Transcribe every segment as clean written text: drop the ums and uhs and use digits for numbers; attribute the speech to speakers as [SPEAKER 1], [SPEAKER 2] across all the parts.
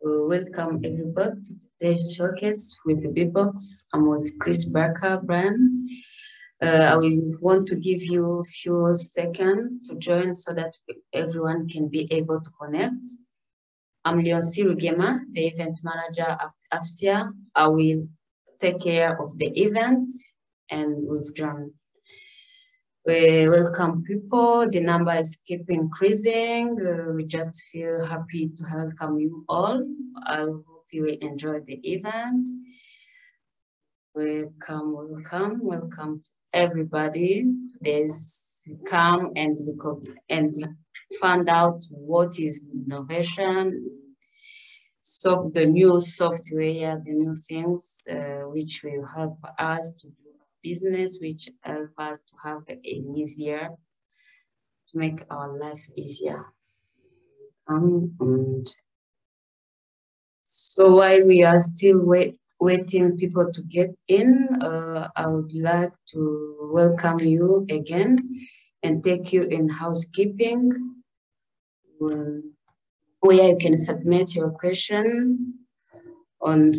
[SPEAKER 1] Welcome everybody to today's showcase with the Bboxx. I'm with Chris Barker brand. I will want to give you a few seconds to join so that everyone can be able to connect. I'm Leoncy Rugema, the event manager of AFSIA. I will take care of the event and withdraw. We welcome people. The number is keep increasing. We just feel happy to welcome you all. I hope you will enjoy the event. Welcome everybody. There's come and look and find out what is innovation, so the new software, the new things which will help us to do business, which help us to have an easier, to make our life easier. And so while we are still waiting people to get in, I would like to welcome you again and take you in housekeeping, where you can submit your question on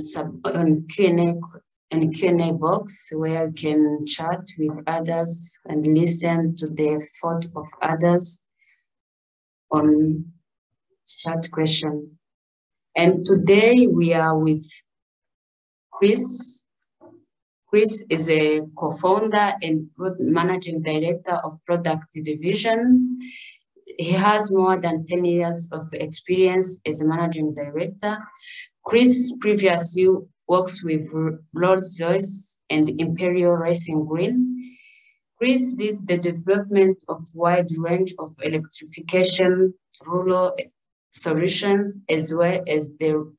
[SPEAKER 1] Q&A box, where you can chat with others and listen to the thought of others on chat question. And today we are with Chris. Chris is a co-founder and managing director of product division. He has more than 10 years of experience as a managing director. Chris previously works with Rolls-Royce and Imperial Racing Green. Chris leads the development of wide range of electrification rural solutions, as well as the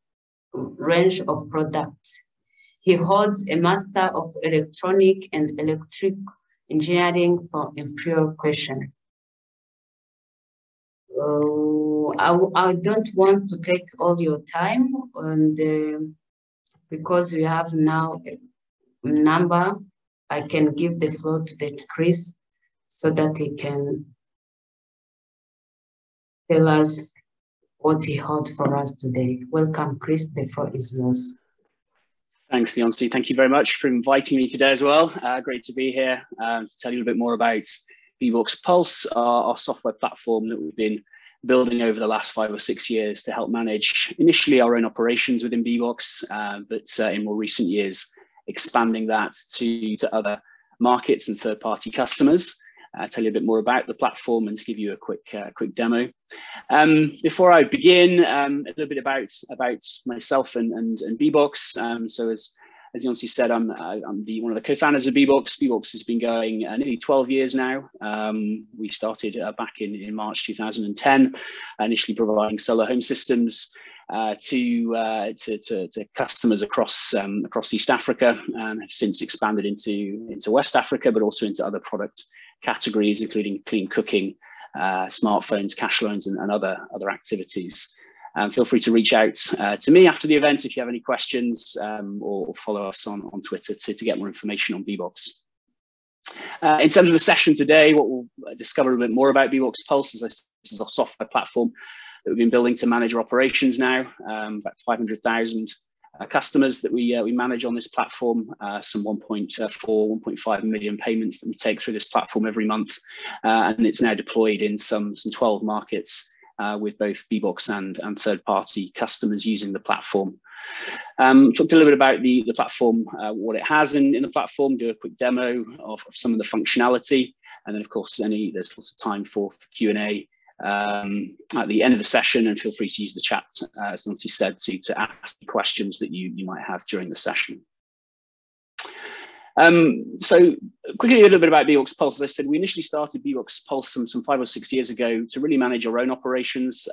[SPEAKER 1] range of products. He holds a Master of Electronic and Electric Engineering from Imperial Question. I don't want to take all your time, and because we have now a number, I can give the floor to Chris so that he can tell us what he had for us today. Welcome, Chris. The floor is yours.
[SPEAKER 2] Thanks, Leoncy. Thank you very much for inviting me today as well. Great to be here to tell you a little bit more about Bboxx Pulse, our software platform that we've been building over the last 5 or 6 years to help manage initially our own operations within Bboxx, but in more recent years, expanding that to other markets and third-party customers. Tell you a bit more about the platform and to give you a quick demo. Before I begin, a little bit about myself and Bboxx. So as Leoncy said, I'm one of the co-founders of Bboxx. Bboxx has been going nearly 12 years now. We started back in March 2010, initially providing solar home systems to customers across East Africa, and have since expanded into West Africa, but also into other product categories, including clean cooking, smartphones, cash loans, and other activities. Feel free to reach out to me after the event if you have any questions, or follow us on Twitter to get more information on Bboxx. In terms of the session today, what we'll discover a bit more about Bboxx Pulse is this is our software platform that we've been building to manage our operations now. About 500,000 customers that we manage on this platform, some 1.5 million payments that we take through this platform every month, and it's now deployed in some 12 markets with both Bboxx and third-party customers using the platform. Talked a little bit about the platform, what it has in the platform, do a quick demo of some of the functionality, and then of course there's lots of time for Q&A at the end of the session, and feel free to use the chat, as Nancy said, to ask the questions that you might have during the session. So quickly, a little bit about Bboxx Pulse. As I said, we initially started Bboxx Pulse some 5 or 6 years ago to really manage our own operations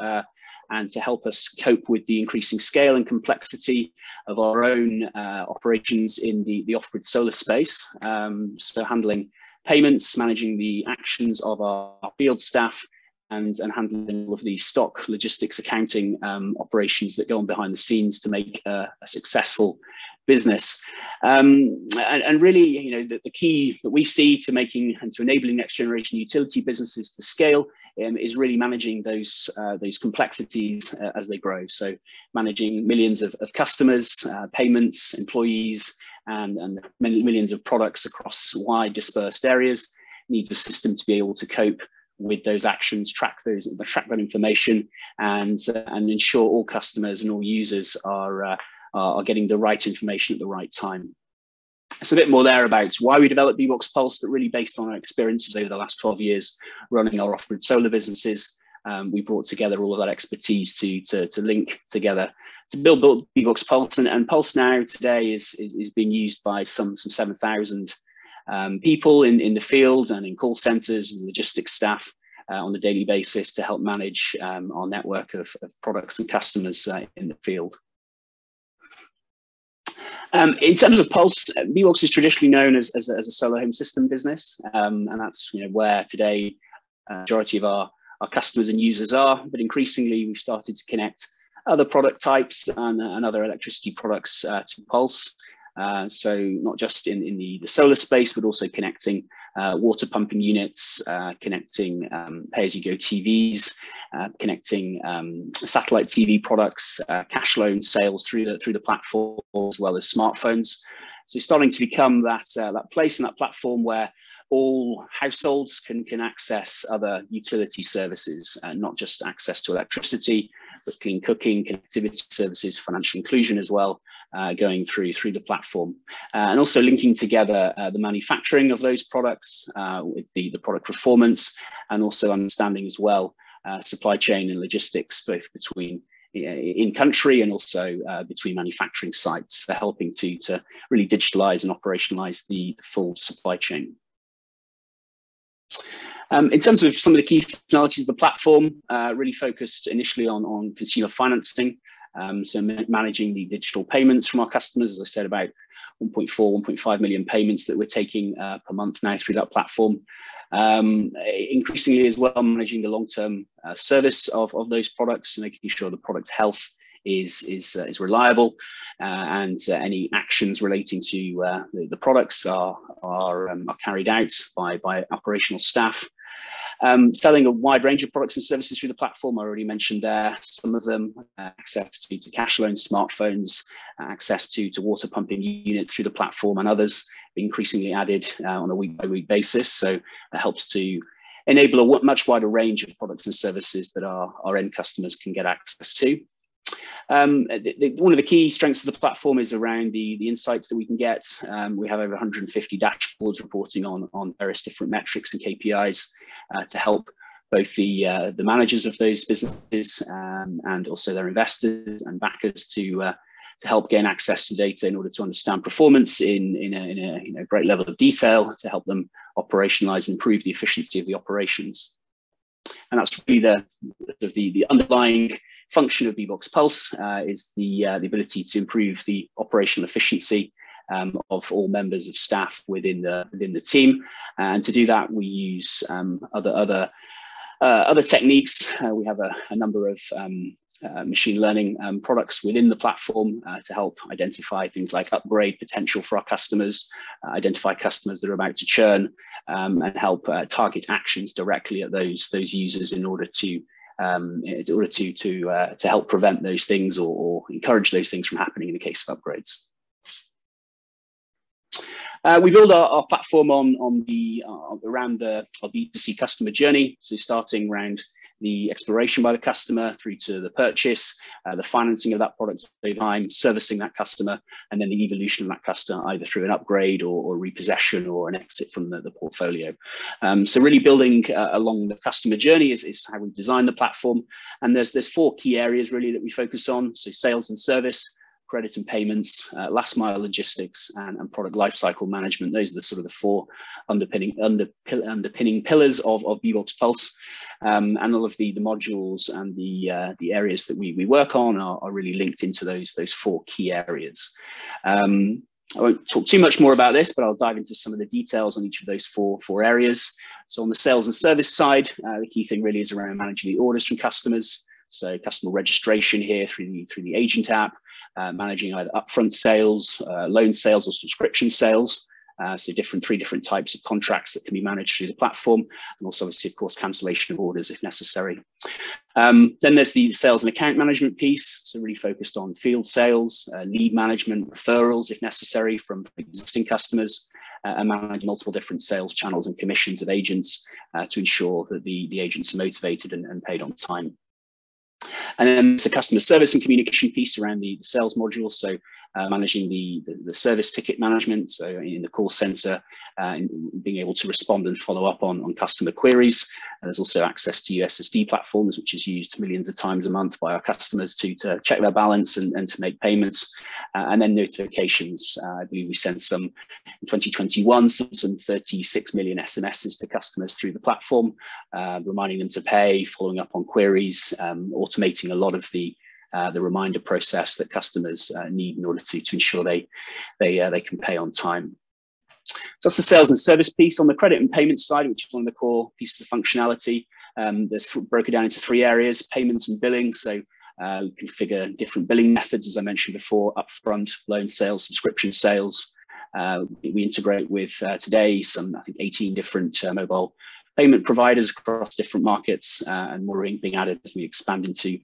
[SPEAKER 2] and to help us cope with the increasing scale and complexity of our own operations in the off-grid solar space. So handling payments, managing the actions of our field staff, and handling all of the stock logistics accounting operations that go on behind the scenes to make a successful business. And really, you know, the key that we see to making and to enabling next generation utility businesses to scale is really managing those complexities as they grow. So managing millions of customers, payments, employees, and millions of products across wide dispersed areas needs a system to be able to cope with those actions, track that information, and ensure all customers and all users are getting the right information at the right time. So a bit more there about why we developed Bboxx Pulse, but really based on our experiences over the last 12 years running our off-grid solar businesses. We brought together all of that expertise to link together to build Bboxx Pulse, and Pulse now today is being used by some 7,000 people in the field and in call centres and logistics staff on a daily basis to help manage our network of products and customers in the field. In terms of Pulse, Bboxx is traditionally known as a solar home system business, and that's, you know, where today majority of our customers and users are. But increasingly, we've started to connect other product types and other electricity products to Pulse. So not just in the solar space, but also connecting water pumping units, connecting pay-as-you-go TVs, connecting satellite TV products, cash loan sales through the platform, as well as smartphones. So starting to become that place and that platform where all households can access other utility services, and not just access to electricity, but clean cooking, connectivity services, financial inclusion as well, going through the platform, and also linking together the manufacturing of those products with the product performance, and also understanding as well supply chain and logistics, both between in country and also between manufacturing sites, helping to really digitalize and operationalize the full supply chain. In terms of some of the key functionalities of the platform, really focused initially on consumer financing, so managing the digital payments from our customers. As I said, about 1.5 million payments that we're taking per month now through that platform. Increasingly as well, managing the long-term service of those products, making sure the product health is reliable, and any actions relating to the products are carried out by operational staff. Selling a wide range of products and services through the platform, I already mentioned there, some of them, access to cash loans, smartphones, access to water pumping units through the platform, and others increasingly added on a week-by-week basis. So it helps to enable a much wider range of products and services that our end customers can get access to. One of the key strengths of the platform is around the insights that we can get. We have over 150 dashboards reporting on various different metrics and KPIs to help both the managers of those businesses and also their investors and backers to help gain access to data in order to understand performance in a great level of detail, to help them operationalize and improve the efficiency of the operations. And that's really the underlying function of Bboxx Pulse, is the ability to improve the operational efficiency of all members of staff within the team. And to do that, we use other techniques. We have a number of machine learning products within the platform to help identify things like upgrade potential for our customers, identify customers that are about to churn, and help target actions directly at those users in order to help prevent those things or encourage those things from happening in the case of upgrades. We build our platform around our B2C customer journey. So starting around the exploration by the customer through to the purchase, the financing of that product over time, servicing that customer, and then the evolution of that customer either through an upgrade or repossession or an exit from the portfolio. So really building along the customer journey is how we design the platform. And there's 4 key areas really that we focus on. So sales and service, credit and payments, last mile logistics, and product lifecycle management. Those are the sort of the 4 underpinning pillars of Bboxx Pulse, and all of the modules and the areas that we work on are really linked into those 4 key areas. I won't talk too much more about this, but I'll dive into some of the details on each of those four areas. So on the sales and service side, the key thing really is around managing the orders from customers. So customer registration here through the agent app, managing either upfront sales, loan sales, or subscription sales. So three different types of contracts that can be managed through the platform, and also obviously, of course, cancellation of orders if necessary. Then there's the sales and account management piece, so really focused on field sales, lead management, referrals if necessary from existing customers, and manage multiple different sales channels and commissions of agents to ensure that the agents are motivated and paid on time. And then there's the customer service and communication piece around the sales module. So managing the service ticket management, so in the call center, and being able to respond and follow up on customer queries. And there's also access to USSD platforms, which is used millions of times a month by our customers to check their balance and to make payments. And then notifications. I believe we sent some in 2021, some 36 million SMSs to customers through the platform, reminding them to pay, following up on queries, automating a lot of the reminder process that customers need in order to ensure they can pay on time. So that's the sales and service piece. On the credit and payment side, which is one of the core pieces of functionality, there's broken down into three areas: payments and billing. So we configure different billing methods, as I mentioned before: upfront, loan sales, subscription sales. We integrate with today some, I think, 18 different mobile payment providers across different markets, and more being added as we expand into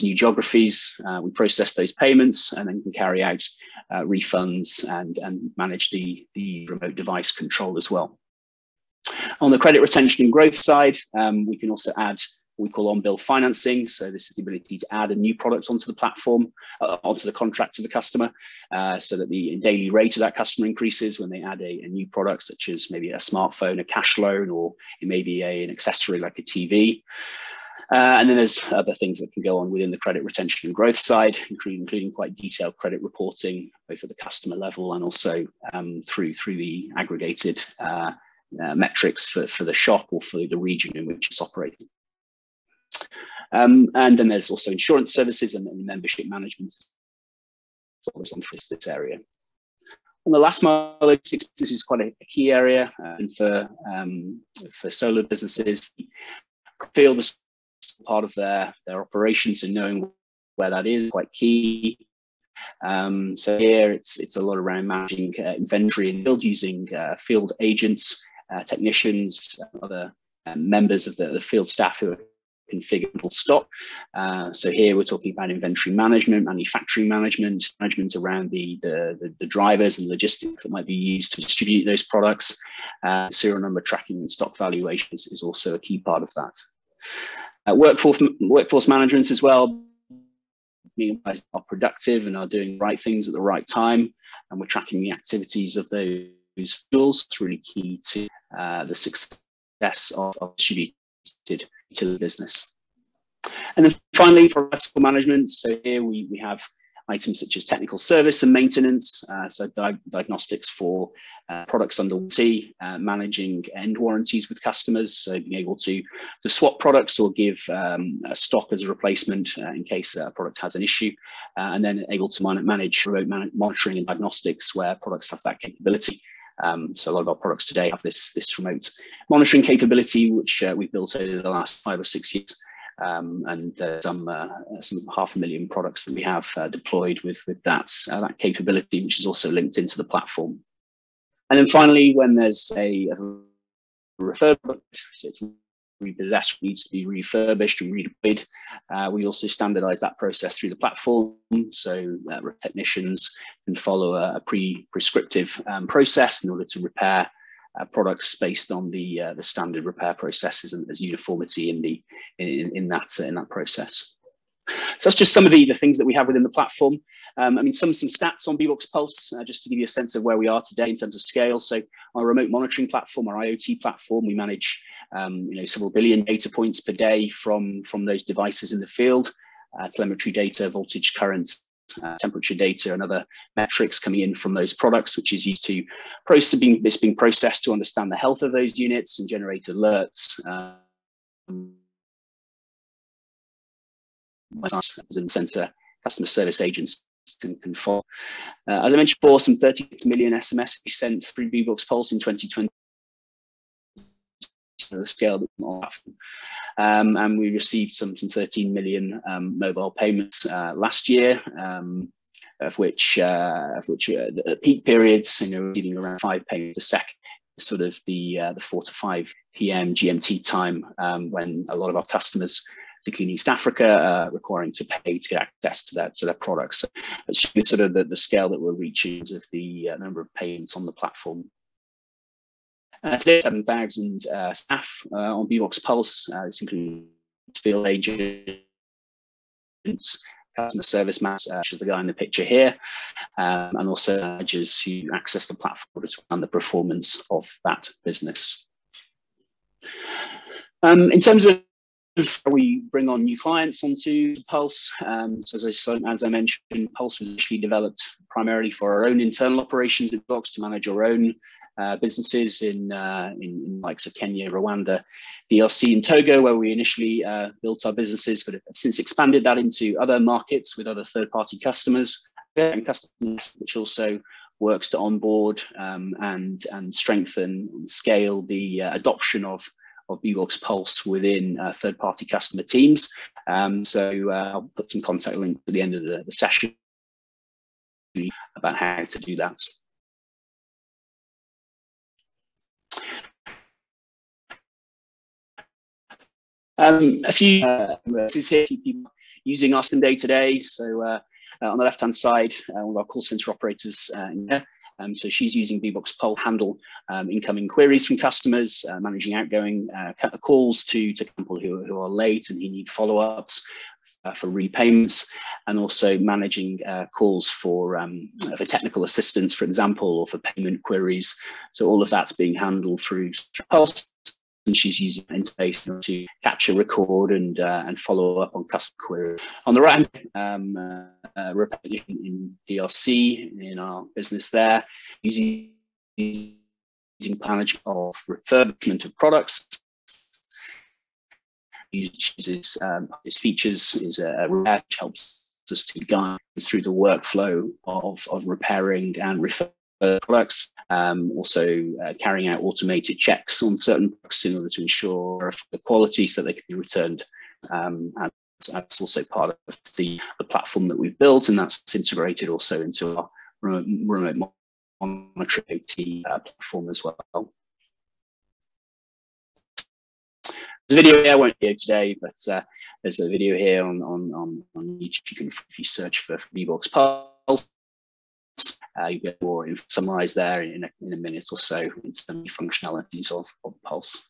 [SPEAKER 2] new geographies. We process those payments and then can carry out refunds and manage the remote device control as well. On the credit retention and growth side, we can also add what we call on-bill financing. So this is the ability to add a new product onto the platform, onto the contract of the customer, so that the daily rate of that customer increases when they add a new product, such as maybe a smartphone, a cash loan, or it may be an accessory like a TV. And then there's other things that can go on within the credit retention and growth side, including quite detailed credit reporting, both at the customer level and also through the aggregated metrics for the shop or for the region in which it's operating. And then there's also insurance services and membership management on this area. On the last mile logistics, this is quite a key area, and for solar businesses, field is part of their operations, and knowing where that is quite key. So here it's a lot around managing inventory and field, using field agents, technicians, other members of the field staff who are configurable stock. So here we're talking about inventory management, manufacturing management around the drivers and logistics that might be used to distribute those products. Serial number tracking and stock valuation is also a key part of that. Workforce management as well. Being are productive and are doing the right things at the right time, and we're tracking the activities of those tools. It's really key to the success of distributed to the business. And then finally, for vertical management, so here we have items such as technical service and maintenance, so diagnostics for products under warranty, managing end warranties with customers, so being able to swap products or give a stock as a replacement in case a product has an issue, and then able to manage remote monitoring and diagnostics where products have that capability. So a lot of our products today have this remote monitoring capability, which we've built over the last 5 or 6 years, and some 500,000 products that we have deployed with that capability, which is also linked into the platform. And then finally, when there's a referred product, so it's repossessed, needs to be refurbished and redeployed, we also standardize that process through the platform. So technicians can follow a prescriptive process in order to repair products based on the standard repair processes, and there's uniformity in that process. So that's just some of the things that we have within the platform. I mean, some stats on Bboxx Pulse, just to give you a sense of where we are today in terms of scale. So our remote monitoring platform, our IoT platform, we manage several billion data points per day from those devices in the field, telemetry data, voltage, current, temperature data, and other metrics coming in from those products, which is used to being processed to understand the health of those units and generate alerts. And center customer service agents can follow. As I mentioned before, some 36 million SMS we sent through Bboxx Pulse in 2020. The scale that we're on, and we received some 13 million mobile payments last year, of which at peak periods, receiving around 5 payments a second, sort of the 4 to 5 p.m. GMT time, when a lot of our customers, particularly in East Africa, are requiring to pay to get access to their products. So it's sort of the scale that we're reaching of the number of payments on the platform. Today, 7,000 staff on Bboxx Pulse. This includes field agents, customer service managers, which is the guy in the picture here, and also managers who access the platform to understand the performance of that business. In terms of how we bring on new clients onto Pulse, so as I mentioned, Pulse was initially developed primarily for our own internal operations at Bboxx to manage our own businesses in likes of Kenya, Rwanda, DRC, and Togo, where we initially built our businesses, but have since expanded that into other markets with other third-party customers, which also works to onboard and strengthen and scale the adoption of Bboxx Pulse within third-party customer teams. So I'll put some contact links at the end of the session about how to do that. A few this here, people using us in day to day. So on the left-hand side, one of our call center operators in there. So she's using Bboxx Pulse to handle incoming queries from customers, managing outgoing calls to people who are late and who need follow-ups for repayments, and also managing calls for technical assistance, for example, or for payment queries. So all of that's being handled through Pulse, and she's using an interface to capture, record, and follow up on customer queries. On the right, in DRC, in our business there, using management of refurbishment of products. Uses his features is a repair, which helps us to guide through the workflow of repairing and refurbishing products, also carrying out automated checks on certain products in order to ensure the quality so they can be returned. And that's also part of the platform that we've built, and that's integrated also into our remote monitoring platform as well. There's a video here, I won't be today, but there's a video here on YouTube. You can, if you search for Bboxx Pulse, you get more summarized there in a minute or so in terms of functionalities of Pulse.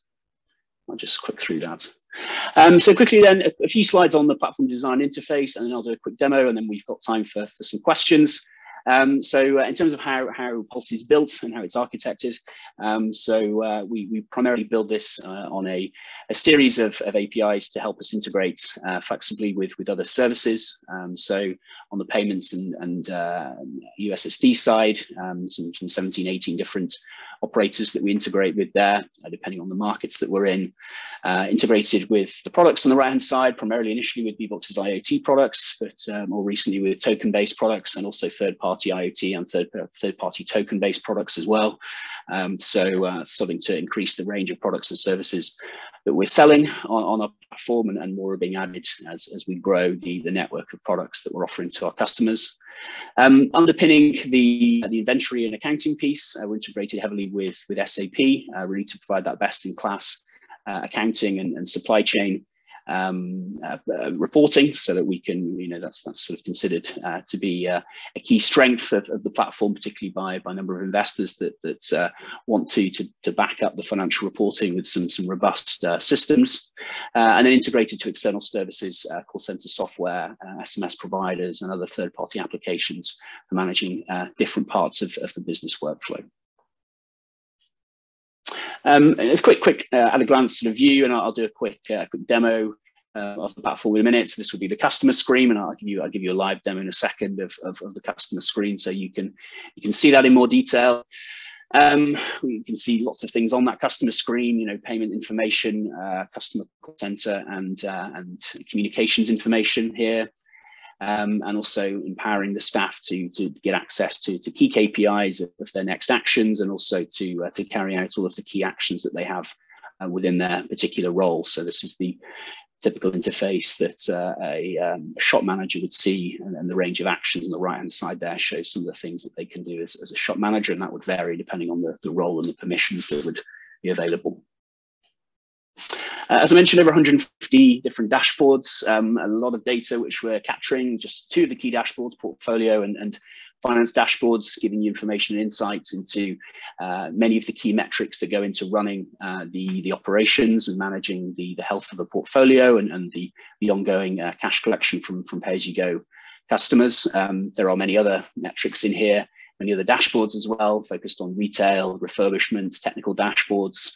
[SPEAKER 2] I'll just quick through that. So quickly then, a few slides on the platform design interface, and then I'll do a quick demo, and then we've got time for some questions. So in terms of how Pulse is built and how it's architected, we primarily build this on a series of APIs to help us integrate flexibly with other services. So on the payments and USSD side, some 17, 18 different operators that we integrate with there, depending on the markets that we're in. Integrated with the products on the right-hand side, primarily initially with Bboxx's IoT products, but more recently with token-based products and also third-party IoT and third-party token-based products as well. Starting to increase the range of products and services that we're selling on our platform, and more are being added as we grow the network of products that we're offering to our customers. Underpinning the inventory and accounting piece, we're integrated heavily with SAP, really to provide that best-in-class accounting and supply chain reporting, so that we can, that's sort of considered to be a key strength of the platform, particularly by a number of investors that want to back up the financial reporting with some robust systems, and then integrated to external services, call center software, SMS providers, and other third-party applications for managing different parts of the business workflow. It's quick at a glance sort of view, and I'll do a quick demo of the platform in a minute. So this will be the customer screen, and I'll give you a live demo in a second of the customer screen, so you can see that in more detail. You can see lots of things on that customer screen, payment information, customer call center, and communications information here. and also empowering the staff to get access to key KPIs of their next actions, and also to carry out all of the key actions that they have within their particular role. So this is the typical interface that a shop manager would see, and the range of actions on the right hand side there shows some of the things that they can do as a shop manager, and that would vary depending on the role and the permissions that would be available. As I mentioned, over 150 different dashboards, a lot of data which we're capturing. Just two of the key dashboards, portfolio and finance dashboards, giving you information and insights into many of the key metrics that go into running the operations and managing the health of the portfolio, and the ongoing cash collection from pay-as-you-go customers. There are many other metrics in here, many other dashboards as well, focused on retail, refurbishment, technical dashboards.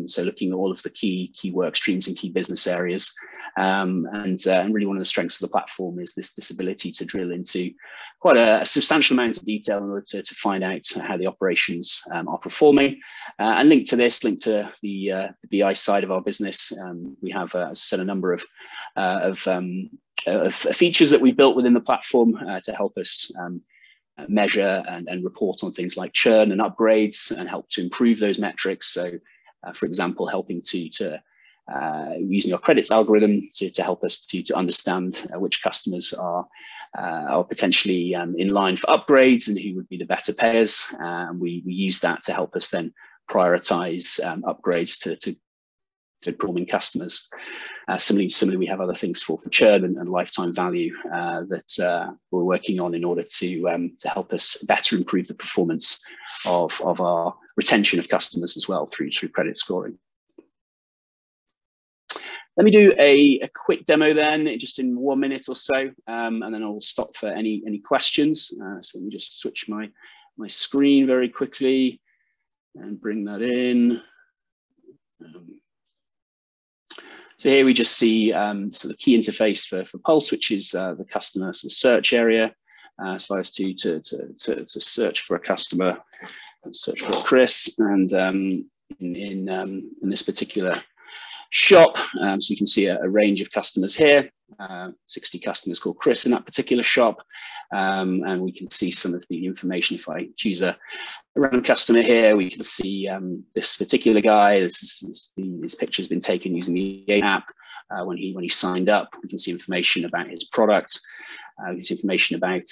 [SPEAKER 2] So looking at all of the key work streams and key business areas, and really one of the strengths of the platform is this ability to drill into quite a substantial amount of detail in order to find out how the operations are performing. And linked to this, linked to the BI side of our business, we have, as I said, a number of features that we built within the platform to help us measure and report on things like churn and upgrades, and help to improve those metrics. So for example, helping to using our credits algorithm to help us to understand which customers are potentially in line for upgrades and who would be the better payers. We use that to help us then prioritize upgrades to performing customers. Similarly, we have other things for churn and lifetime value that we're working on in order to help us better improve the performance of our retention of customers as well through credit scoring. Let me do a quick demo then, just in 1 minute or so, and then I'll stop for any questions. So let me just switch my screen very quickly and bring that in. So here we just see so the key interface for Pulse, which is the customer sort of search area. So I was to search for a customer, search for Chris, and in this particular shop, so you can see a range of customers here. 60 customers called Chris in that particular shop, and we can see some of the information. If I choose a random customer here, we can see this particular guy. This picture has been taken using the app when he signed up. We can see information about his product. We can see information about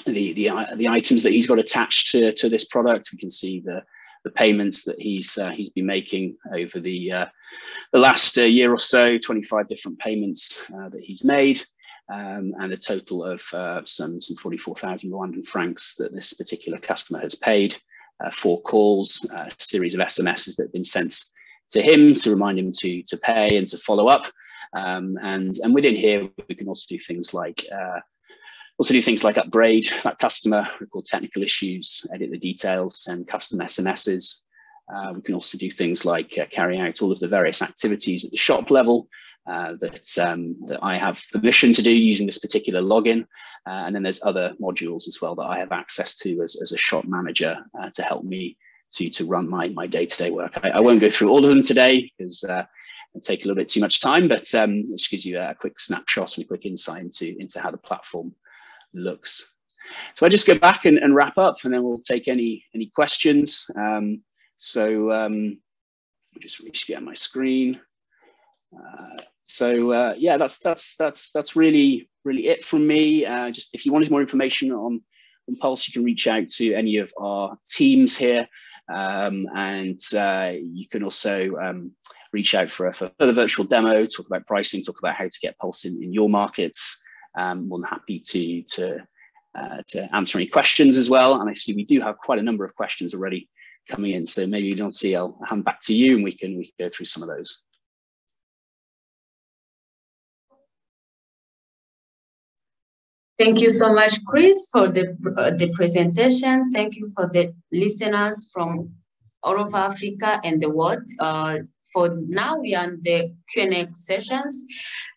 [SPEAKER 2] the items that he's got attached to this product. We can see the payments that he's been making over the last year or so, 25 different payments that he's made, and a total of some 44,000 Rwandan francs that this particular customer has paid, 4 calls, a series of SMSs that have been sent to him to remind him to pay and to follow up. And within here, we can also do things like upgrade that customer, record technical issues, edit the details, send custom SMSs. We can also do things like carry out all of the various activities at the shop level that I have permission to do using this particular login. And then there's other modules as well that I have access to as a shop manager to help me to run my day-to-day work. I won't go through all of them today because it'll take a little bit too much time, but it just gives you a quick snapshot and a quick insight into how the platform looks. So I just go back and wrap up, and then we'll take any questions. So I'll just reshare my screen. Yeah, that's really it from me. Just if you wanted more information on Pulse, you can reach out to any of our teams here, and you can also reach out for a further virtual demo, talk about pricing, talk about how to get Pulse in your markets. More than happy to answer any questions as well. And I see we do have quite a number of questions already coming in, so maybe Nancy, I'll hand back to you and we can go through some of those.
[SPEAKER 1] Thank you so much, Chris, for the presentation. Thank you for the listeners from all over Africa and the world. For now, we are in the Q&A sessions.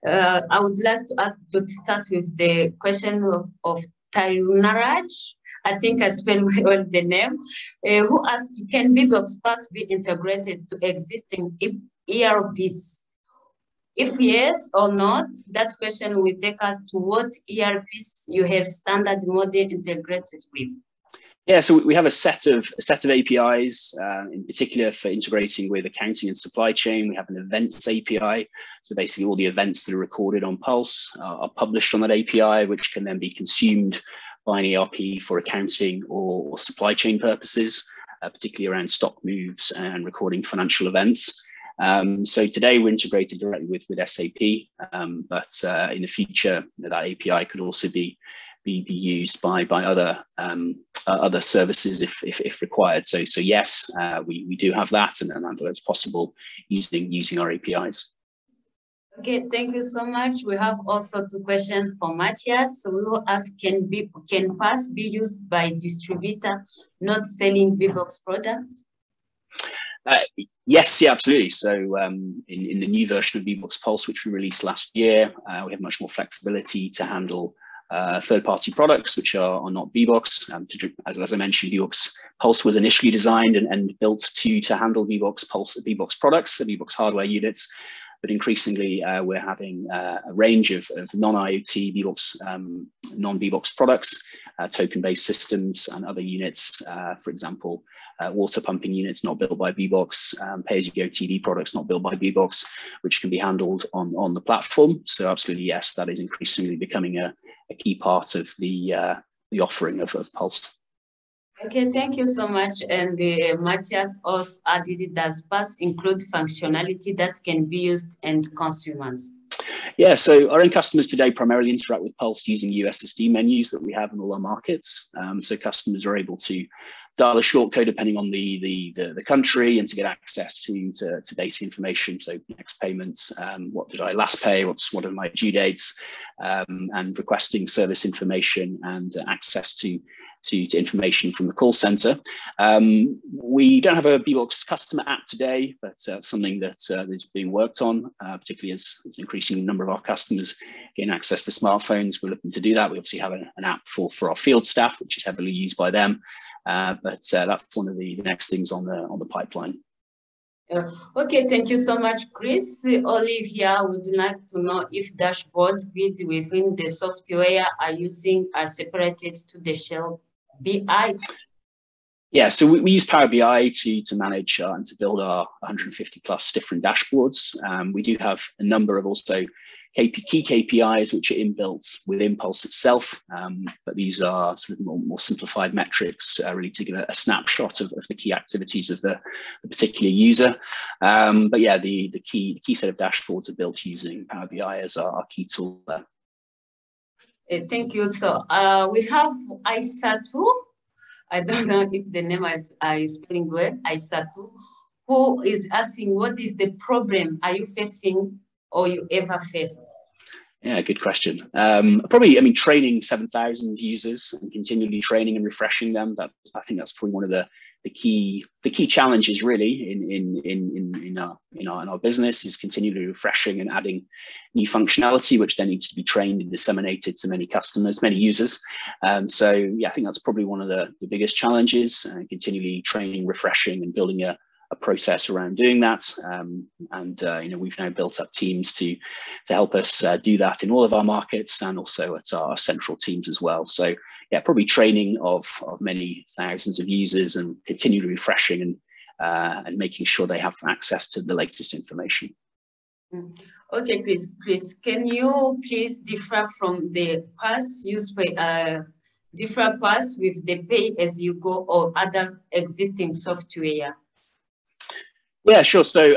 [SPEAKER 1] I would like to start with the question of Tarunaraj. I think I spelled well the name. Who asked, can Bboxx Pass be integrated to existing ERPs? If yes or not, that question will take us to what ERPs you have standard model integrated with.
[SPEAKER 2] Yeah, so we have a set of APIs, in particular for integrating with accounting and supply chain. We have an events API. So basically all the events that are recorded on Pulse are published on that API, which can then be consumed by an ERP for accounting or supply chain purposes, particularly around stock moves and recording financial events. So today we're integrated directly with SAP, but in the future, that API could also be used by other services if required. So yes, we do have that, and it's possible using our APIs.
[SPEAKER 1] Okay, thank you so much. We have also two questions for Matthias. So we will ask, can Pulse be used by distributor not selling Bboxx products?
[SPEAKER 2] Yes, yeah, absolutely. So in the new version of Bboxx Pulse, which we released last year, we have much more flexibility to handle third-party products which are not Bboxx. As I mentioned, Bboxx Pulse was initially designed and built to handle Bboxx Pulse, Bboxx products, the Bboxx hardware units. But increasingly, we're having a range of non-IoT Bboxx, non-Bboxx products, token-based systems and other units, for example, water pumping units not built by Bboxx, pay-as-you-go TV products not built by Bboxx, which can be handled on the platform. So absolutely, yes, that is increasingly becoming a key part of the offering of Pulse.
[SPEAKER 1] Okay, thank you so much. And Matthias also added, does Pulse include functionality that can be used in consumers?
[SPEAKER 2] Yeah, so our end customers today primarily interact with Pulse using USSD menus that we have in all our markets. So customers are able to dial a shortcode depending on the country and to get access to basic information. So next payments, what did I last pay, what are my due dates, and requesting service information and access to information from the call center. We don't have a Bboxx customer app today, but something that is being worked on, particularly as an increasing number of our customers gain access to smartphones. We're looking to do that. We obviously have an app for our field staff, which is heavily used by them. But that's one of the next things on the pipeline.
[SPEAKER 1] Okay, thank you so much, Chris. Olivia would like to know if dashboards built within the software are separated to the shell BI.
[SPEAKER 2] Yeah, so we use Power BI to manage and to build our 150 plus different dashboards. We do have a number of also key KPIs which are inbuilt within Pulse itself, but these are sort of more simplified metrics, really to give a snapshot of the key activities of the particular user. But yeah, the key set of dashboards are built using Power BI as our key tool there.
[SPEAKER 1] Thank you. So we have Aisatu. I don't know if the name is spelling well, Aisatu, who is asking, what is the problem are you facing or you ever faced?
[SPEAKER 2] Yeah, good question. Probably, I mean, training 7,000 users and continually training and refreshing them. I think that's probably one of the key challenges really in our business, is continually refreshing and adding new functionality, which then needs to be trained and disseminated to many customers, many users. So yeah, I think that's probably one of the biggest challenges, continually training, refreshing, and building a process around doing that. We've now built up teams to help us do that in all of our markets and also at our central teams as well. So yeah, probably training of many thousands of users and continually refreshing and making sure they have access to the latest information.
[SPEAKER 1] Okay, Chris, can you please differ from the Pulse used by differ Pulse with the pay-as-you-go or other existing software?
[SPEAKER 2] Yeah, sure. So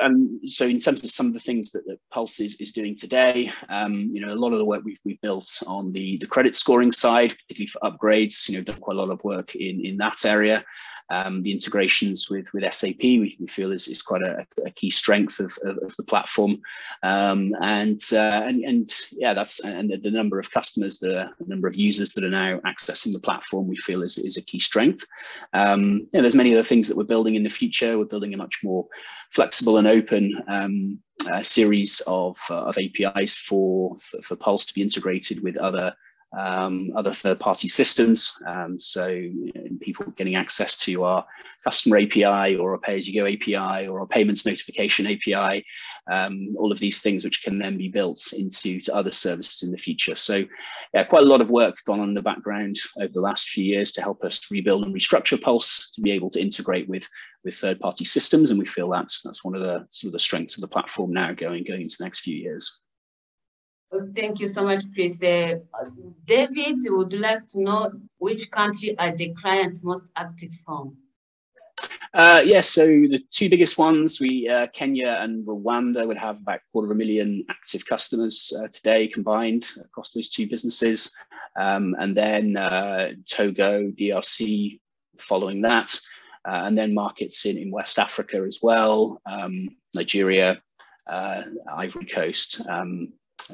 [SPEAKER 2] in terms of some of the things that Pulse is doing today, a lot of the work we've built on the credit scoring side, particularly for upgrades, done quite a lot of work in that area. The integrations with SAP we feel is quite a key strength of the platform, and yeah, that's the number of customers, the number of users that are now accessing the platform we feel is a key strength. There's many other things that we're building in the future. We're building a much more flexible and open series of APIs for Pulse to be integrated with other other third-party systems. So people getting access to our customer API or a pay-as-you-go API or a payments notification API, all of these things which can then be built into other services in the future. So yeah, quite a lot of work gone on in the background over the last few years to help us rebuild and restructure Pulse to be able to integrate with third-party systems. And we feel that's one of the sort of the strengths of the platform now going into the next few years.
[SPEAKER 1] Thank you so much, Chris. David would like to know which country are the clients most active from?
[SPEAKER 2] Yes, so the two biggest ones, Kenya and Rwanda would have about 250,000 active customers today combined across those two businesses. And then Togo, DRC following that. And then markets in West Africa as well, Nigeria, Ivory Coast,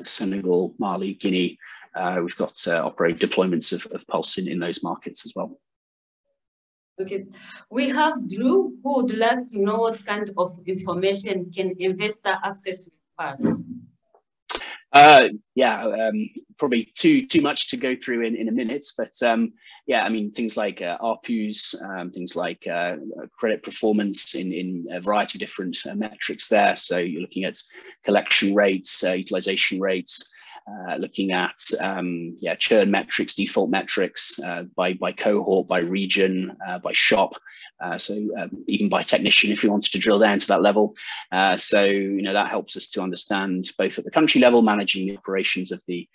[SPEAKER 2] Senegal, Mali, Guinea. We've got operating deployments of Pulse in those markets as well.
[SPEAKER 1] Okay, we have Drew who would like to know what kind of information can investor access with us.
[SPEAKER 2] Yeah, probably too much to go through in a minute, but yeah, I mean things like ARPUs, things like credit performance in a variety of different metrics there. So you're looking at collection rates, utilization rates, looking at yeah, churn metrics, default metrics by cohort, by region, by shop, so even by technician if you wanted to drill down to that level. So you know that helps us to understand both at the country level, managing the operations of the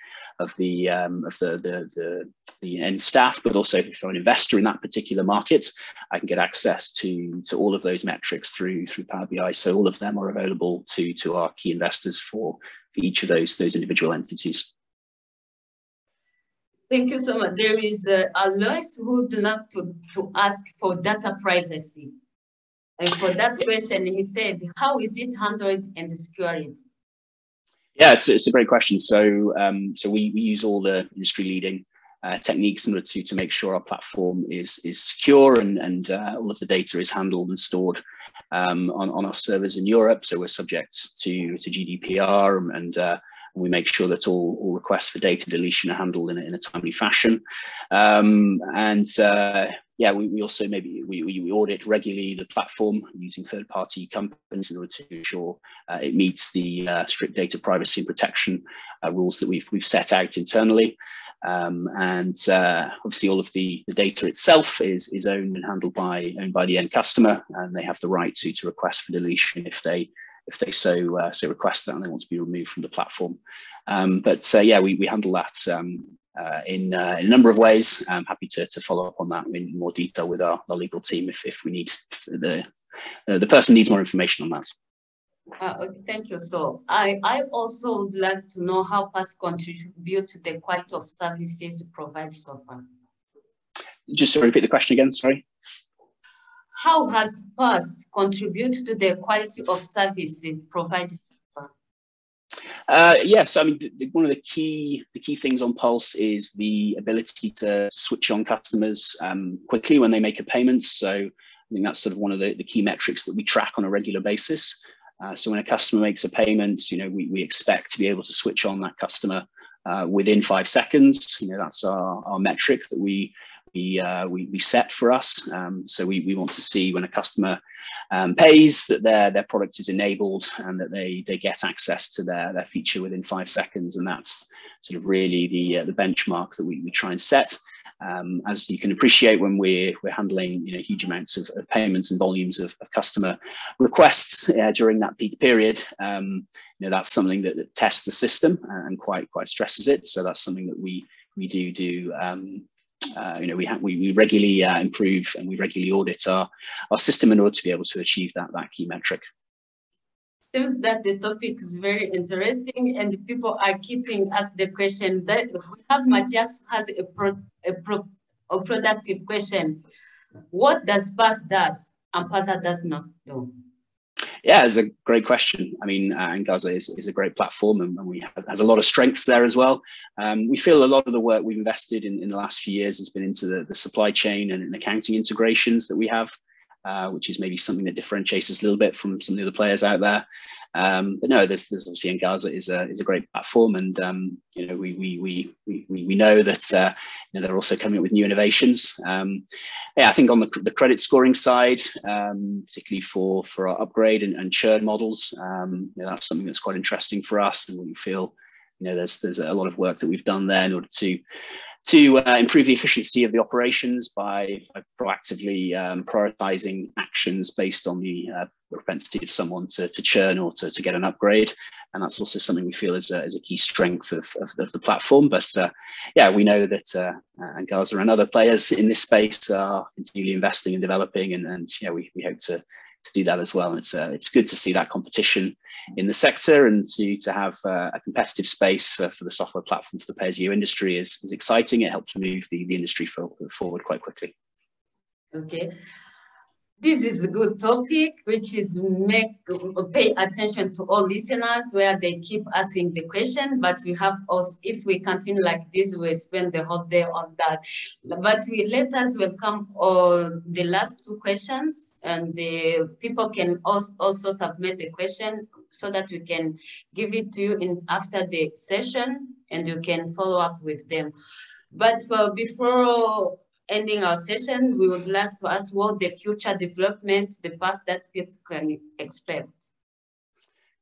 [SPEAKER 2] end staff, but also if you're an investor in that particular market, I can get access to all of those metrics through Power BI. So all of them are available to our key investors for each of those individual entities.
[SPEAKER 1] Thank you so much. There is Alois who would like to ask for data privacy. And for that question, he said, how is it handled and secured?
[SPEAKER 2] Yeah, it's a great question. So so we use all the industry leading techniques in order to make sure our platform is secure and all of the data is handled and stored on our servers in Europe. So we're subject to GDPR and we make sure that all requests for data deletion are handled in a timely fashion. Yeah, we also we audit regularly the platform using third-party companies in order to ensure it meets the strict data privacy and protection rules that we've set out internally. Obviously, all of the data itself is owned and handled by the end customer, and they have the right to request for deletion if they so request that and they want to be removed from the platform. Yeah, we handle that in a number of ways. I'm happy to follow up on that in more detail with our legal team if we need, the person needs more information on that.
[SPEAKER 1] Okay, thank you. So I also would like to know how PAS contribute to the quality of services you provide so far.
[SPEAKER 2] Just to repeat the question again, sorry.
[SPEAKER 1] How has PAS contributed to the quality of services provided?
[SPEAKER 2] Yes, I mean one of the key things on Pulse is the ability to switch on customers quickly when they make a payment. So I think that's sort of one of the key metrics that we track on a regular basis. So when a customer makes a payment, you know, we expect to be able to switch on that customer within 5 seconds. You know, that's our metric that we set for us. So we want to see when a customer pays that their product is enabled and that they get access to their feature within 5 seconds. And that's sort of really the benchmark that we try and set. As you can appreciate, when we're handling huge amounts of payments and volumes of customer requests during that peak period, that's something that tests the system and quite stresses it. So that's something that we do. We regularly improve and we regularly audit our system in order to be able to achieve that key metric.
[SPEAKER 1] Seems that the topic is very interesting and people are keeping us the question that we have. Matthias has a productive question. What does PAS does and PASA does not do?
[SPEAKER 2] Yeah, it's a great question. I mean, Ngaza is a great platform and has a lot of strengths there as well. We feel a lot of the work we've invested in the last few years has been into the supply chain and accounting integrations that we have. which is maybe something that differentiates us a little bit from some of the other players out there. But no, there's obviously Ngaza is a great platform, and you know, we know that you know, they're also coming up with new innovations. Yeah, I think on the credit scoring side, particularly for our upgrade and churn models, you know, that's something that's quite interesting for us, and we feel, you know, there's a lot of work that we've done there in order to improve the efficiency of the operations by proactively prioritizing actions based on the propensity of someone to churn or to get an upgrade. And that's also something we feel is a key strength of the platform. But yeah, we know that Ngaza and other players in this space are continually investing and developing, and yeah, we hope to do that as well. And it's good to see that competition in the sector, and to have a competitive space for the software platform for the pay-as-you industry is exciting. It helps move the industry forward quite quickly.
[SPEAKER 1] Okay. This is a good topic, which is pay attention to all listeners where they keep asking the question, but we have also, if we continue like this, we'll spend the whole day on that. But let us welcome the last two questions, and the people can also submit the question so that we can give it to you after the session, and you can follow up with them. But before ending our session, we would like to ask what the future development, the past that people can expect.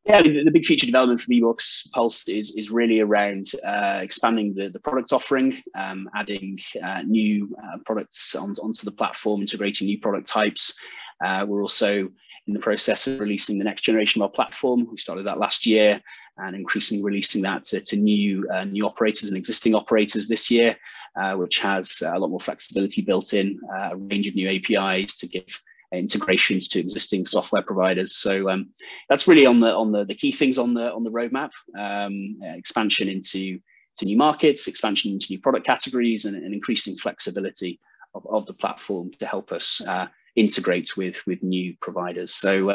[SPEAKER 2] Yeah, the big feature development for Bboxx Pulse is really around expanding the product offering, adding new products onto the platform, integrating new product types. We're also in the process of releasing the next generation of our platform. We started that last year, and increasingly releasing that to new operators and existing operators this year, which has a lot more flexibility built in, a range of new APIs to give integrations to existing software providers. So that's really on the key things on the roadmap. Expansion into new markets, expansion into new product categories, and increasing flexibility of the platform to help us integrate with new providers. So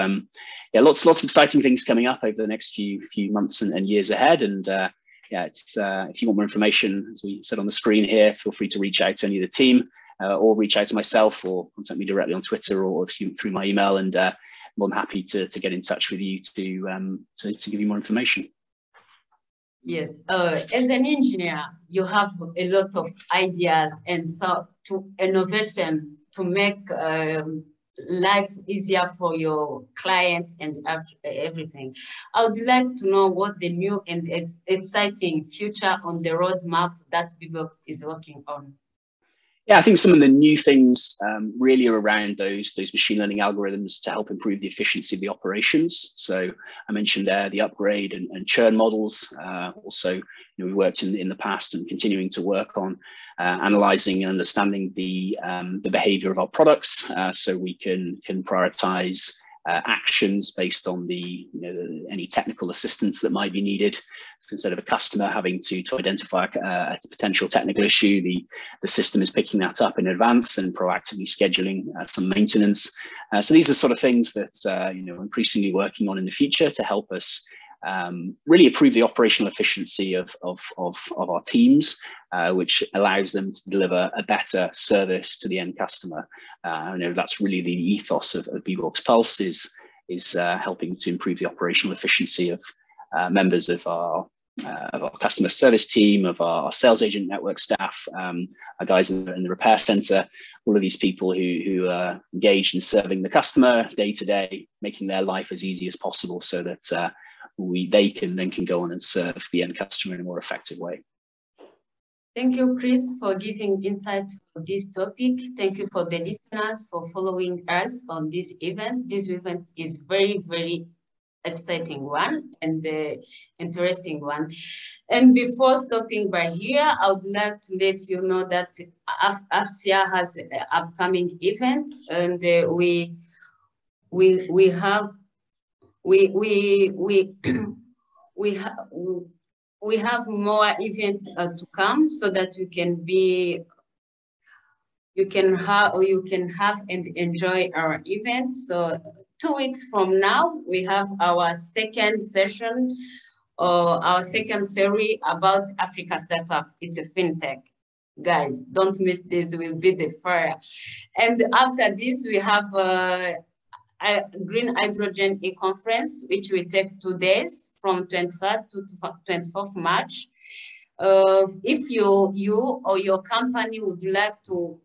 [SPEAKER 2] yeah, lots of exciting things coming up over the next few months and years ahead. And yeah, it's if you want more information, as we said on the screen here, feel free to reach out to any of the team, or reach out to myself, or contact me directly on Twitter or through my email, and more than happy to get in touch with you to give you more information.
[SPEAKER 1] Yes, as an engineer, you have a lot of ideas and so to innovation to make life easier for your client and everything. I would like to know what the new and exciting future on the roadmap that Bboxx is working on.
[SPEAKER 2] Yeah, I think some of the new things really are around those machine learning algorithms to help improve the efficiency of the operations. So I mentioned there the upgrade and churn models. Also, you know, we worked in the past and continuing to work on analyzing and understanding the behavior of our products, so we can prioritize actions based on any technical assistance that might be needed. So instead of a customer having to identify a potential technical issue, the system is picking that up in advance and proactively scheduling some maintenance. So these are sort of things that you know, increasingly working on in the future to help us really improve the operational efficiency of our teams, which allows them to deliver a better service to the end customer. I know that's really the ethos of Bboxx Pulse is helping to improve the operational efficiency of members of our customer service team, of our sales agent network staff, our guys in the repair center, all of these people who are engaged in serving the customer day to day, making their life as easy as possible so that they can go on and serve the end customer in a more effective way.
[SPEAKER 1] Thank you, Chris, for giving insight on this topic. Thank you for the listeners for following us on this event. This event is very, very exciting one and interesting one. And before stopping by here, I would like to let you know that AFCIA has an upcoming event, and we have more events to come, so that you can have and enjoy our event. So 2 weeks from now, we have our second session, or our second series about Africa Startup. It's a fintech. Guys, don't miss this, will be the fire. And after this, we have a green hydrogen e-conference, which will take 2 days from 23rd to 24th March. If you or your company would like to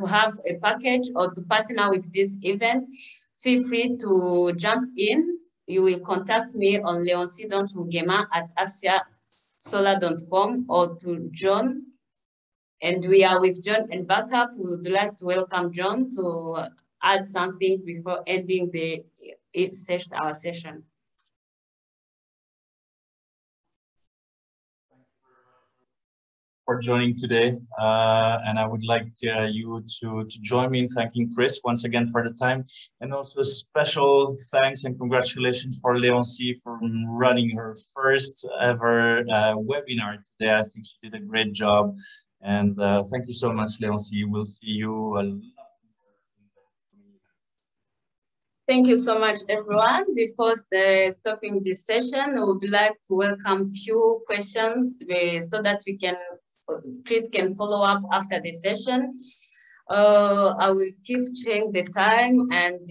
[SPEAKER 1] have a package or to partner with this event, feel free to jump in. You will contact me on leonc.rugema@afsiasolar.com or to John. And we are with John and Backup. We would like to welcome John to add something before ending our session.
[SPEAKER 3] For joining today, and I would like you to join me in thanking Chris once again for the time, and also a special thanks and congratulations for Leoncy for running her first ever webinar today. I think she did a great job, and thank you so much, Leoncy. We'll see you.
[SPEAKER 1] Thank you so much, everyone. Before stopping this session, I would like to welcome few questions so that Chris can follow up after the session. I will keep checking the time, and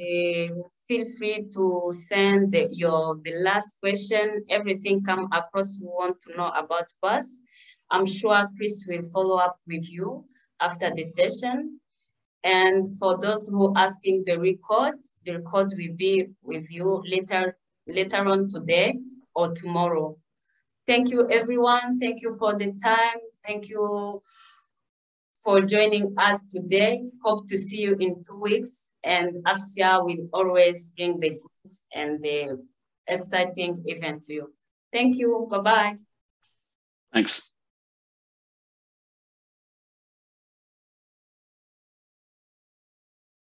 [SPEAKER 1] feel free to send the last question, everything come across you want to know about us. I'm sure Chris will follow up with you after the session. And for those who are asking the record will be with you later on today or tomorrow. Thank you, everyone. Thank you for the time. Thank you for joining us today. Hope to see you in 2 weeks. And AFSIA will always bring the good and the exciting event to you. Thank you. Bye-bye.
[SPEAKER 2] Thanks.